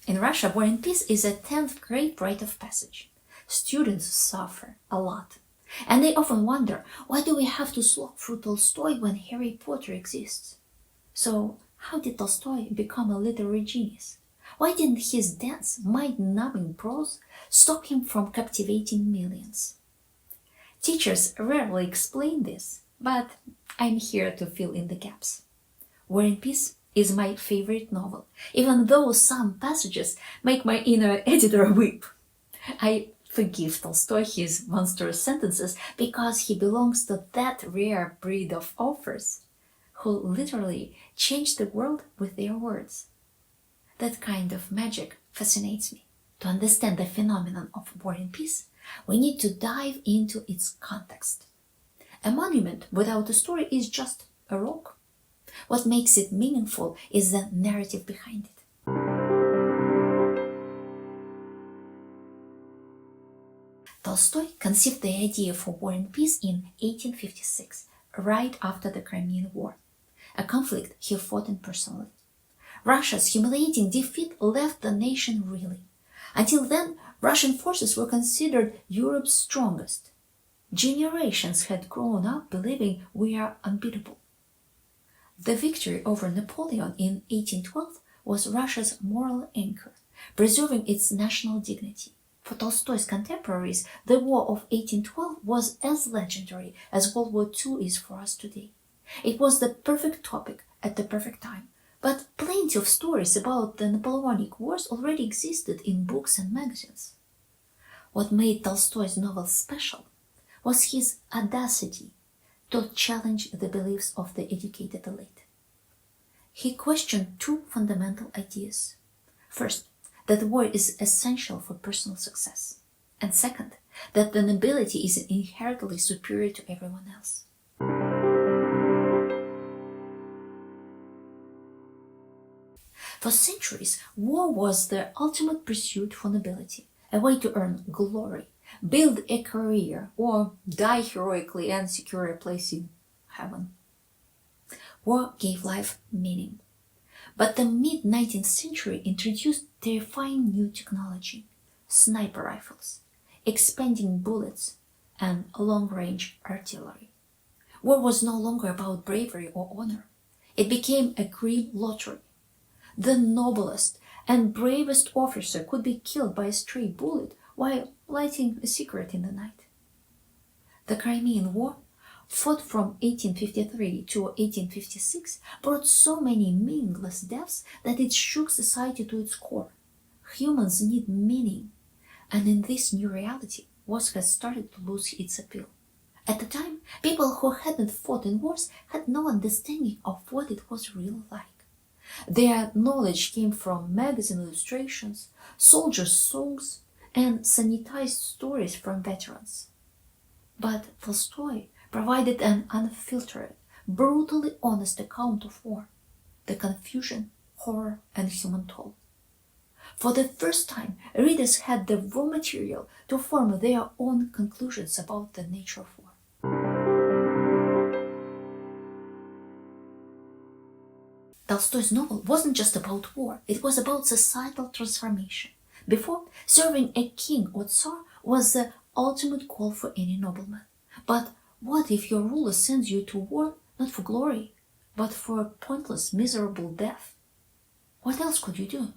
In Russia, War and Peace is a 10th grade rite of passage. Students suffer a lot. And they often wonder, why do we have to slog through Tolstoy when Harry Potter exists? So, how did Tolstoy become a literary genius? Why didn't his dense, mind-numbing prose stop him from captivating millions? Teachers rarely explain this, but I'm here to fill in the gaps. War and Peace is my favorite novel, even though some passages make my inner editor weep. I forgive Tolstoy his monstrous sentences because he belongs to that rare breed of authors who literally change the world with their words. That kind of magic fascinates me. To understand the phenomenon of War and Peace, we need to dive into its context. A monument without a story is just a rock. What makes it meaningful is the narrative behind it. Tolstoy conceived the idea for War and Peace in 1856, right after the Crimean War, a conflict he fought in personally. Russia's humiliating defeat left the nation reeling. Until then, Russian forces were considered Europe's strongest. Generations had grown up believing we are unbeatable. The victory over Napoleon in 1812 was Russia's moral anchor, preserving its national dignity. For Tolstoy's contemporaries, the War of 1812 was as legendary as World War II is for us today. It was the perfect topic at the perfect time, but plenty of stories about the Napoleonic Wars already existed in books and magazines. What made Tolstoy's novel special was his audacity to challenge the beliefs of the educated elite. He questioned two fundamental ideas. First, that war is essential for personal success, and second, that the nobility is inherently superior to everyone else. For centuries, war was the ultimate pursuit for nobility, a way to earn glory, build a career, or die heroically and secure a place in heaven. War gave life meaning. But the mid-19th century introduced terrifying new technology, sniper rifles, expanding bullets, and long-range artillery. War was no longer about bravery or honor. It became a grim lottery. The noblest and bravest officer could be killed by a stray bullet while lighting a cigarette in the night. The Crimean War, fought from 1853 to 1856, brought so many meaningless deaths that it shook society to its core. Humans need meaning, and in this new reality, wars had started to lose its appeal. At the time, people who hadn't fought in wars had no understanding of what it was really like. Their knowledge came from magazine illustrations, soldiers' songs, and sanitized stories from veterans. But Tolstoy provided an unfiltered, brutally honest account of war, the confusion, horror, and human toll. For the first time, readers had the raw material to form their own conclusions about the nature of war. Tolstoy's novel wasn't just about war, it was about societal transformation. Before, serving a king or tsar was the ultimate goal for any nobleman. But what if your ruler sends you to war not for glory, but for a pointless, miserable death? What else could you do?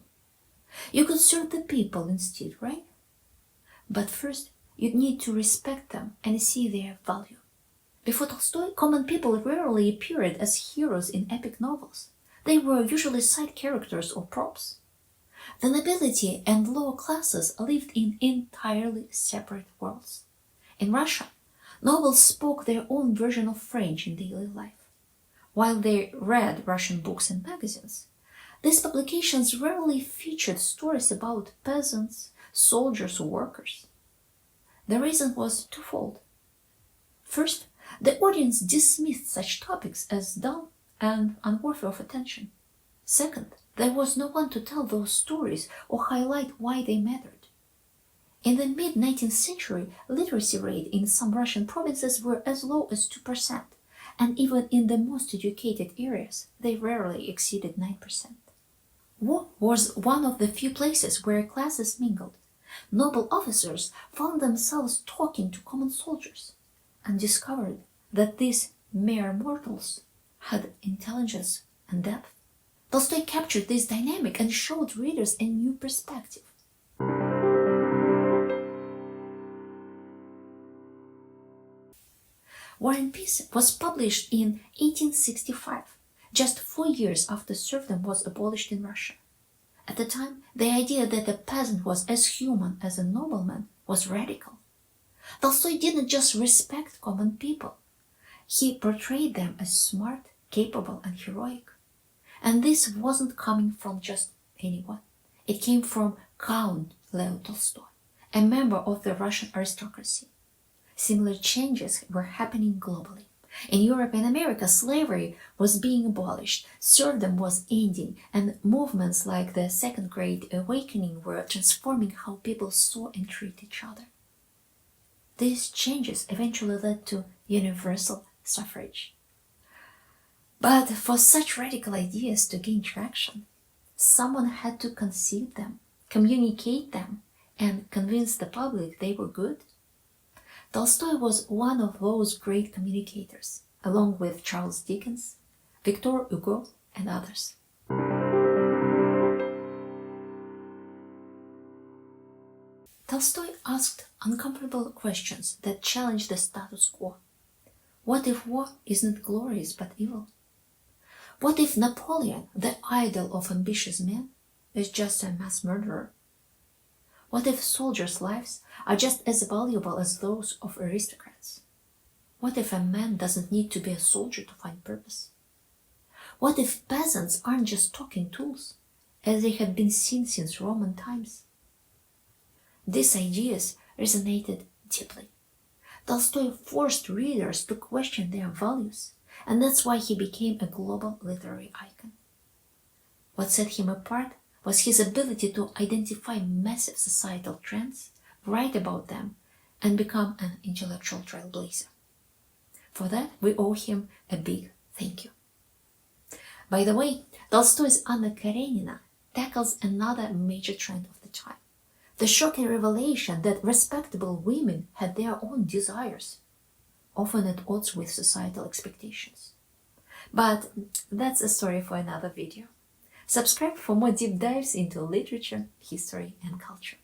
You could serve the people instead, right? But first, you'd need to respect them and see their value. Before Tolstoy, common people rarely appeared as heroes in epic novels. They were usually side characters or props. The nobility and lower classes lived in entirely separate worlds. In Russia, novels spoke their own version of French in daily life. While they read Russian books and magazines, these publications rarely featured stories about peasants, soldiers, or workers. The reason was twofold. First, the audience dismissed such topics as dull and unworthy of attention. Second, there was no one to tell those stories or highlight why they mattered. In the mid-19th century, literacy rate in some Russian provinces were as low as 2%, and even in the most educated areas, they rarely exceeded 9%. War was one of the few places where classes mingled. Noble officers found themselves talking to common soldiers and discovered that these mere mortals had intelligence and depth. Tolstoy captured this dynamic and showed readers a new perspective. War and Peace was published in 1865, just 4 years after serfdom was abolished in Russia. At the time, the idea that a peasant was as human as a nobleman was radical. Tolstoy didn't just respect common people. He portrayed them as smart, capable, and heroic. And this wasn't coming from just anyone. It came from Count Leo Tolstoy, a member of the Russian aristocracy. Similar changes were happening globally. In Europe and America, slavery was being abolished, serfdom was ending, and movements like the Second Great Awakening were transforming how people saw and treated each other. These changes eventually led to universal suffrage. But for such radical ideas to gain traction, someone had to conceive them, communicate them, and convince the public they were good. Tolstoy was one of those great communicators, along with Charles Dickens, Victor Hugo, and others. Tolstoy asked uncomfortable questions that challenged the status quo. What if war isn't glorious but evil? What if Napoleon, the idol of ambitious men, is just a mass murderer? What if soldiers' lives are just as valuable as those of aristocrats? What if a man doesn't need to be a soldier to find purpose? What if peasants aren't just talking tools, as they had been seen since Roman times? These ideas resonated deeply. Tolstoy forced readers to question their values, and that's why he became a global literary icon. What set him apart was his ability to identify massive societal trends, write about them, and become an intellectual trailblazer. For that, we owe him a big thank you. By the way, Tolstoy's Anna Karenina tackles another major trend of the time, the shocking revelation that respectable women had their own desires, often at odds with societal expectations. But that's a story for another video. Subscribe for more deep dives into literature, history, and culture.